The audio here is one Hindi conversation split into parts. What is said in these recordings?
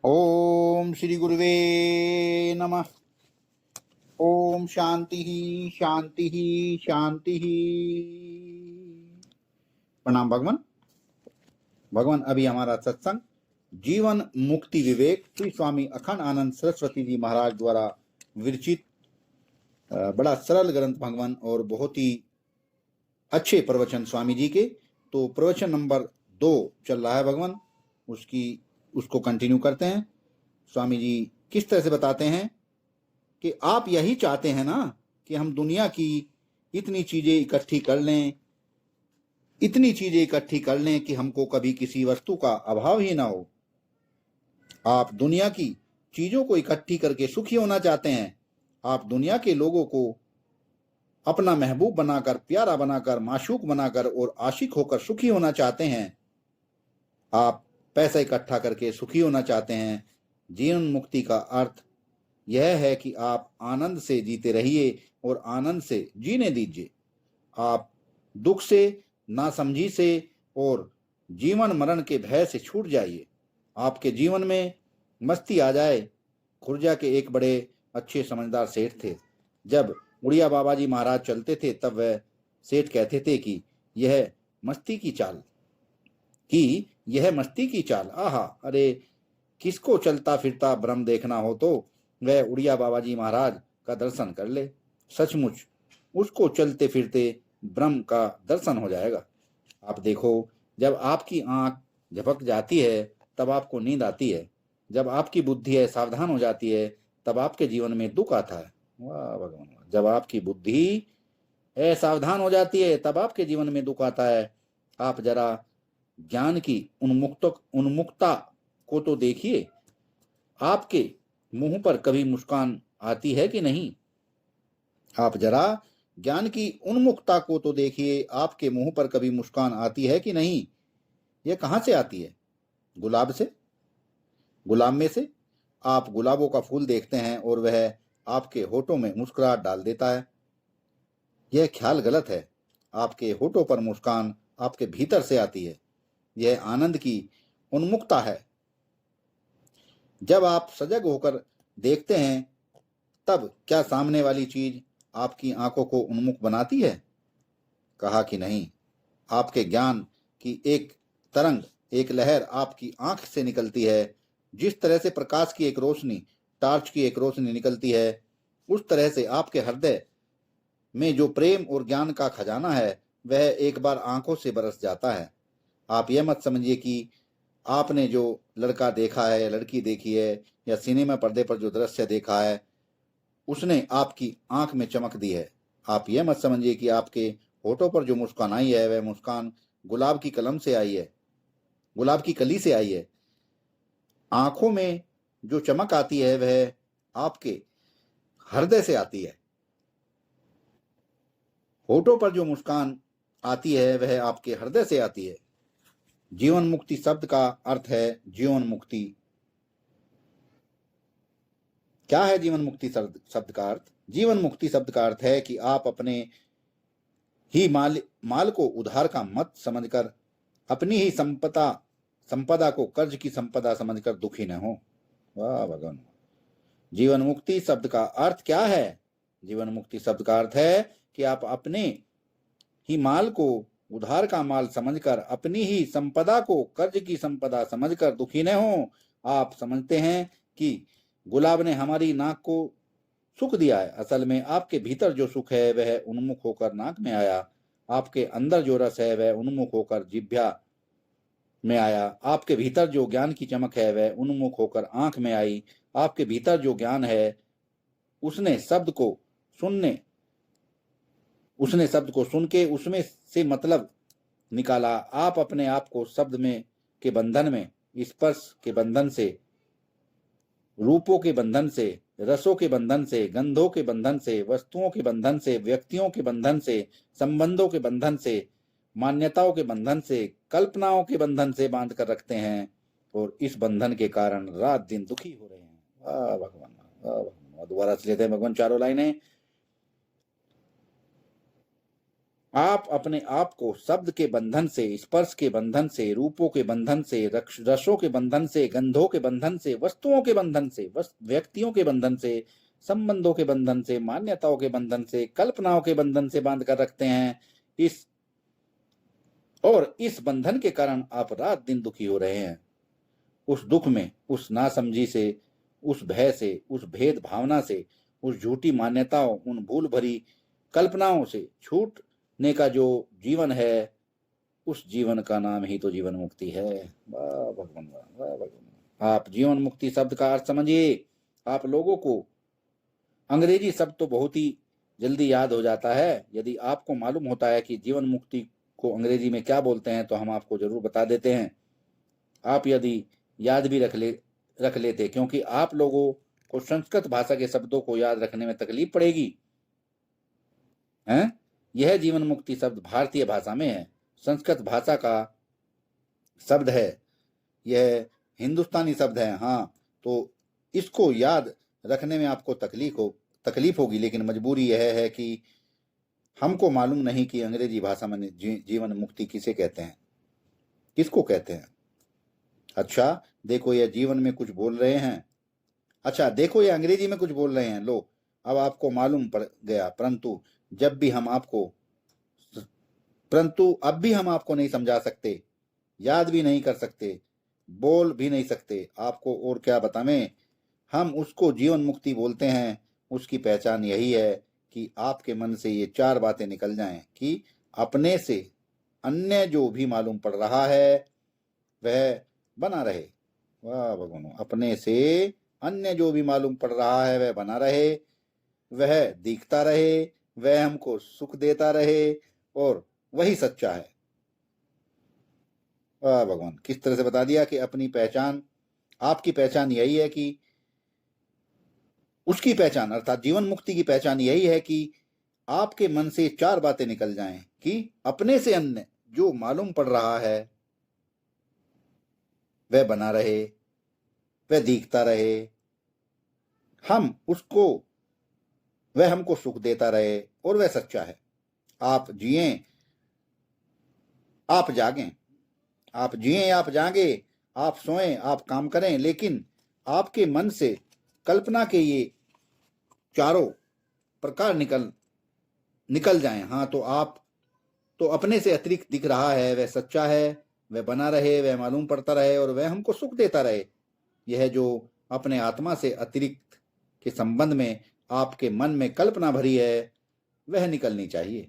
ओम श्री गुरुवे नमः। ओम शांति ही शांति ही शांति ही। प्रणाम भगवान। भगवान अभी हमारा सत्संग जीवन मुक्ति विवेक श्री स्वामी अखंड आनंद सरस्वती जी महाराज द्वारा विरचित बड़ा सरल ग्रंथ भगवान और बहुत ही अच्छे प्रवचन स्वामी जी के। तो प्रवचन नंबर 2 चल रहा है भगवान, उसको कंटिन्यू करते हैं। स्वामी जी किस तरह से बताते हैं कि आप यही चाहते हैं ना कि हम दुनिया की इतनी चीजें इकट्ठी कर लें कि हमको कभी किसी वस्तु का अभाव ही ना हो। आप दुनिया की चीजों को इकट्ठी करके सुखी होना चाहते हैं। आप दुनिया के लोगों को अपना महबूब बनाकर, प्यारा बनाकर, माशूक बनाकर और आशिक होकर सुखी होना चाहते हैं। आप पैसा इकट्ठा करके सुखी होना चाहते हैं। जीवन मुक्ति का अर्थ यह है कि आप आनंद से जीते रहिए और आनंद से जीने दीजिए। आप दुख से, नासमझी से और जीवन मरण के भय से छूट जाइए। आपके जीवन में मस्ती आ जाए। खुर्जा के एक बड़े अच्छे समझदार सेठ थे। जब उड़िया बाबा जी महाराज चलते थे तब वह सेठ कहते थे कि यह मस्ती की चाल आहा, अरे किसको चलता फिरता ब्रह्म देखना हो तो वह उड़िया बाबा जी महाराज का दर्शन कर ले। सचमुच उसको चलते फिरते ब्रह्म का दर्शन हो जाएगा। आप देखो, जब आपकी आंख झपक जाती है तब आपको नींद आती है। जब आपकी बुद्धि है सावधान हो जाती है तब आपके जीवन में दुख आता है। वाह भगवान, जब आपकी बुद्धि है सावधान हो जाती है तब आपके जीवन में दुख आता है। आप जरा ज्ञान की उन्मुक्ता को तो देखिए। आपके मुंह पर कभी मुस्कान आती है कि नहीं? आप जरा ज्ञान की उन्मुक्ता को तो देखिए। आपके मुंह पर कभी मुस्कान आती है कि नहीं? यह कहां से आती है? गुलाब से, गुलाब में से। आप गुलाबों का फूल देखते हैं और वह आपके होठों में मुस्कुराहट डाल देता है। यह ख्याल गलत है। आपके होठों पर मुस्कान आपके भीतर से आती है। यह आनंद की उन्मुक्ता है। जब आप सजग होकर देखते हैं तब क्या सामने वाली चीज आपकी आंखों को उन्मुख बनाती है? कहा कि नहीं। आपके ज्ञान की एक तरंग, एक लहर आपकी आंख से निकलती है। जिस तरह से प्रकाश की एक रोशनी, टार्च की एक रोशनी निकलती है, उस तरह से आपके हृदय में जो प्रेम और ज्ञान का खजाना है वह एक बार आंखों से बरस जाता है। आप यह मत समझिए कि आपने जो लड़का देखा है, लड़की देखी है या सिनेमा पर्दे पर जो दृश्य देखा है उसने आपकी आंख में चमक दी है। आप यह मत समझिए कि आपके होठों पर जो मुस्कान आई है वह मुस्कान गुलाब की कलम से आई है, गुलाब की कली से आई है। आंखों में जो चमक आती है वह आपके हृदय से आती है। होठों पर जो मुस्कान आती है वह आपके हृदय से आती है। जीवन मुक्ति शब्द का अर्थ है जीवन मुक्ति। क्या है जीवन मुक्ति शब्द का अर्थ? जीवन मुक्ति शब्द का अर्थ है कि आप अपने ही माल को उधार का मत समझकर, अपनी ही संपदा को कर्ज की संपदा समझकर दुखी न हो। वाह भगवान। जीवन मुक्ति शब्द का अर्थ क्या है? जीवन मुक्ति शब्द का अर्थ है कि आप अपने ही माल को उधार का माल समझकर, अपनी ही संपदा को कर्ज की संपदा समझकर दुखी न हो। आप समझते हैं कि गुलाब ने हमारी नाक को सुख दिया है। असल में आपके भीतर जो सुख है वह उन्मुख होकर नाक में आया। आपके अंदर जो रस है वह उन्मुख होकर जिह्वा में आया। आपके भीतर जो ज्ञान की चमक है वह उन्मुख होकर आंख में आई। आपके भीतर जो ज्ञान है उसने शब्द को सुन के उसमें से मतलब निकाला। आप अपने आप को शब्द में के बंधन में, स्पर्श के बंधन से, रूपों के बंधन से, रसों के बंधन से, गंधों के बंधन से, वस्तुओं के बंधन से, व्यक्तियों के बंधन से, संबंधों के बंधन से, मान्यताओं के बंधन से, कल्पनाओं के बंधन से बांध कर रखते हैं और इस बंधन के कारण रात दिन दुखी हो रहे हैं। वाह भगवान, वाह भगवान। दोबारा से लेते हैं भगवान चारों लाइनें। आप अपने आप को शब्द के बंधन से, स्पर्श के बंधन से, रूपों के बंधन से, रसों के बंधन से, गंधों के बंधन से, वस्तुओं के बंधन से, व्यक्तियों के बंधन से, संबंधों के बंधन से, मान्यताओं के बंधन से, कल्पनाओं के बंधन से बांध कर रखते हैं। इस बंधन के कारण आप रात दिन दुखी हो रहे हैं। उस दुख में, उस नासमझी से, उस भय से, उस भेद भावना से, उस झूठी मान्यताओं, उन भूल भरी कल्पनाओं से छूटने का जो जीवन है, उस जीवन का नाम ही तो जीवन मुक्ति है। वाह भगवान, वाह भगवान। आप जीवन मुक्ति शब्द का अर्थ समझिए। आप लोगों को अंग्रेजी शब्द तो बहुत ही जल्दी याद हो जाता है। यदि आपको मालूम होता है कि जीवन मुक्ति को अंग्रेजी में क्या बोलते हैं तो हम आपको जरूर बता देते हैं। आप यदि याद भी रख लेते, क्योंकि आप लोगों को संस्कृत भाषा के शब्दों को याद रखने में तकलीफ पड़ेगी हैं। यह जीवन मुक्ति शब्द भारतीय भाषा में है, संस्कृत भाषा का शब्द है, यह हिंदुस्तानी शब्द है। हाँ, तो इसको याद रखने में आपको तकलीफ होगी, लेकिन मजबूरी यह है कि हमको मालूम नहीं कि अंग्रेजी भाषा में जीवन मुक्ति किसे कहते हैं, किसको कहते हैं। अच्छा देखो, ये जीवन में कुछ बोल रहे हैं, अच्छा देखो ये अंग्रेजी में कुछ बोल रहे हैं, लो अब आपको मालूम पड़ गया। परंतु अब भी हम आपको नहीं समझा सकते, याद भी नहीं कर सकते, बोल भी नहीं सकते। आपको और क्या बतावें। हम उसको जीवन मुक्ति बोलते हैं। उसकी पहचान यही है कि आपके मन से ये 4 बातें निकल जाएं कि अपने से अन्य जो भी मालूम पड़ रहा है वह बना रहे। वाह भगवान। अपने से अन्य जो भी मालूम पड़ रहा है वह बना रहे, वह दिखता रहे, वह हमको सुख देता रहे, और वही सच्चा है। वाह भगवान, किस तरह से बता दिया कि अपनी पहचान, आपकी पहचान यही है कि उसकी पहचान अर्थात जीवन मुक्ति की पहचान यही है कि आपके मन से 4 बातें निकल जाएं कि अपने से अन्य जो मालूम पड़ रहा है वह बना रहे, वह दिखता रहे, वह हमको सुख देता रहे, और वह सच्चा है। आप जिएं, आप जागें, आप जिएं, आप जागें, आप सोएं, आप काम करें, लेकिन आपके मन से कल्पना के ये 4 प्रकार निकल जाएं। हाँ, तो आप तो अपने से अतिरिक्त दिख रहा है वह सच्चा है, वह बना रहे, वह मालूम पड़ता रहे, और वह हमको सुख देता रहे। यह जो अपने आत्मा से अतिरिक्त के संबंध में आपके मन में कल्पना भरी है वह निकलनी चाहिए।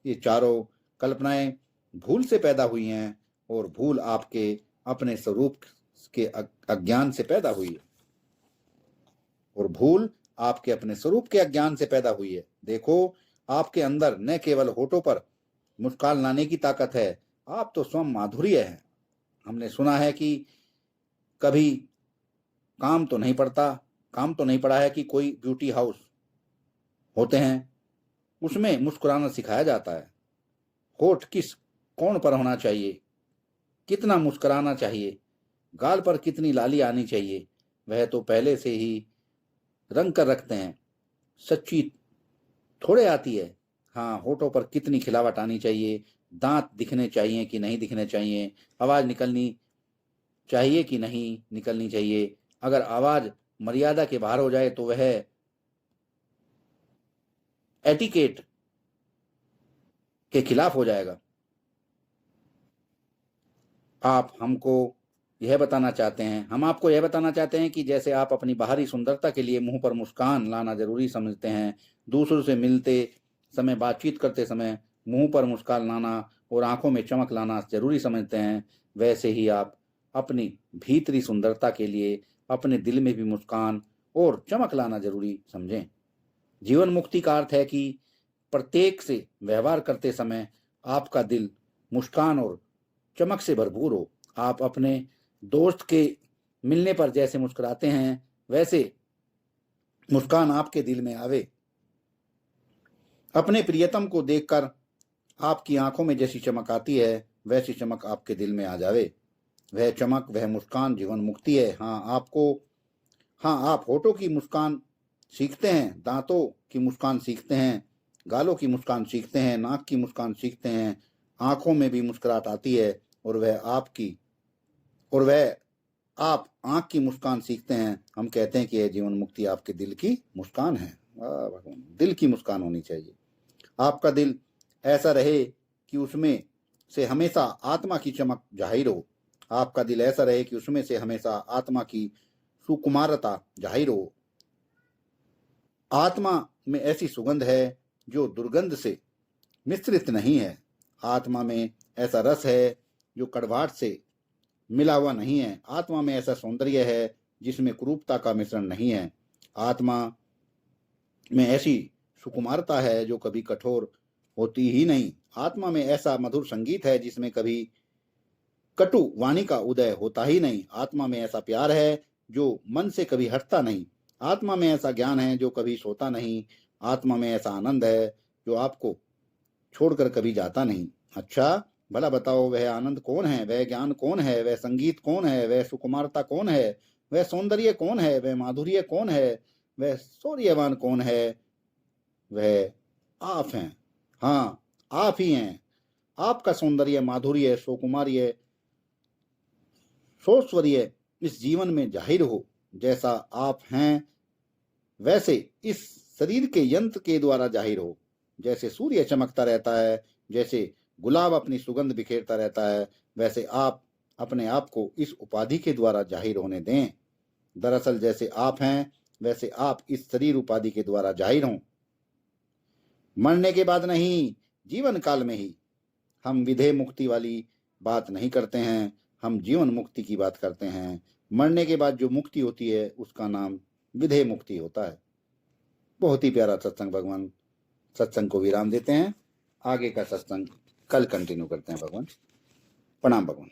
ये 4 कल्पनाएं भूल से पैदा हुई हैं, और भूल आपके अपने स्वरूप के अज्ञान से पैदा हुई है, और भूल आपके अपने स्वरूप के अज्ञान से पैदा हुई है। देखो, आपके अंदर न केवल होठों पर मुस्कान लाने की ताकत है, आप तो स्वयं माधुर्य हैं। हमने सुना है कि कभी काम तो नहीं पड़ा है कि कोई ब्यूटी हाउस होते हैं, उसमें मुस्कुराना सिखाया जाता है। होठ किस कोण पर होना चाहिए, कितना मुस्कुराना चाहिए, गाल पर कितनी लाली आनी चाहिए, वह तो पहले से ही रंग कर रखते हैं। सच्ची थोड़े आती है। हाँ, होठों पर कितनी खिलावट आनी चाहिए, दांत दिखने चाहिए कि नहीं दिखने चाहिए, आवाज निकलनी चाहिए कि नहीं निकलनी चाहिए। अगर आवाज मर्यादा के बाहर हो जाए तो वह एटिकेट के खिलाफ हो जाएगा। आप हमको यह बताना चाहते हैं, हम आपको यह बताना चाहते हैं कि जैसे आप अपनी बाहरी सुंदरता के लिए मुंह पर मुस्कान लाना जरूरी समझते हैं, दूसरों से मिलते समय, बातचीत करते समय मुंह पर मुस्कान लाना और आंखों में चमक लाना जरूरी समझते हैं, वैसे ही आप अपनी भीतरी सुंदरता के लिए अपने दिल में भी मुस्कान और चमक लाना जरूरी समझें। जीवन मुक्ति का अर्थ है कि प्रत्येक से व्यवहार करते समय आपका दिल मुस्कान और चमक से भरपूर हो। आप अपने दोस्त के मिलने पर जैसे मुस्कुराते हैं वैसे मुस्कान आपके दिल में आवे। अपने प्रियतम को देखकर आपकी आंखों में जैसी चमक आती है वैसी चमक आपके दिल में आ जावे। वह चमक, वह मुस्कान जीवन मुक्ति है। हाँ, आप होठों की मुस्कान सीखते हैं, दांतों की मुस्कान सीखते हैं, गालों की मुस्कान सीखते हैं, नाक की मुस्कान सीखते हैं, आंखों में भी मुस्कुराहट आती है, और वह आप आंख की मुस्कान सीखते हैं। हम कहते हैं कि यह जीवन मुक्ति आपके दिल की मुस्कान है। वाह भगवान, दिल की मुस्कान होनी चाहिए। आपका दिल ऐसा रहे कि उसमें से हमेशा आत्मा की चमक जाहिर हो। आपका दिल ऐसा रहे कि उसमें से हमेशा आत्मा की सुकुमारता जाहिर हो। आत्मा में ऐसी सुगंध है जो दुर्गंध से मिश्रित नहीं है। आत्मा में ऐसा रस है जो कड़वाहट से मिला हुआ नहीं है। आत्मा में ऐसा सौंदर्य है जिसमें कुरूपता का मिश्रण नहीं है। आत्मा में ऐसी सुकुमारता है जो कभी कठोर होती ही नहीं। आत्मा में ऐसा मधुर संगीत है जिसमें कभी कटु वाणी का उदय होता ही नहीं। आत्मा में ऐसा प्यार है जो मन से कभी हटता नहीं। आत्मा में ऐसा ज्ञान है जो कभी सोता नहीं। आत्मा में ऐसा आनंद है जो आपको छोड़कर कभी जाता नहीं। अच्छा, भला बताओ, वह आनंद कौन है? वह ज्ञान कौन है? वह संगीत कौन है? वह सुकुमारता कौन है? वह सौंदर्य कौन है? वह माधुर्य कौन है? वह शौर्यवान कौन है? वह आप हैं। हाँ, आप ही हैं। आपका सौंदर्य, माधुर्य, सुकुमार्य, सौश्वर्य इस जीवन में जाहिर हो। जैसा आप हैं वैसे इस शरीर के यंत्र के द्वारा जाहिर हो। जैसे सूर्य चमकता रहता है, जैसे गुलाब अपनी सुगंध बिखेरता रहता है, वैसे आप अपने आप को इस उपाधि के द्वारा जाहिर होने दें। दरअसल जैसे आप हैं वैसे आप इस शरीर उपाधि के द्वारा जाहिर हों। मरने के बाद नहीं, जीवन काल में ही। हम विधेय मुक्ति वाली बात नहीं करते हैं, हम जीवन मुक्ति की बात करते हैं। मरने के बाद जो मुक्ति होती है उसका नाम विधेय मुक्ति होता है। बहुत ही प्यारा सत्संग। भगवान सत्संग को विराम देते हैं। आगे का सत्संग कल कंटिन्यू करते हैं। भगवान प्रणाम। भगवान।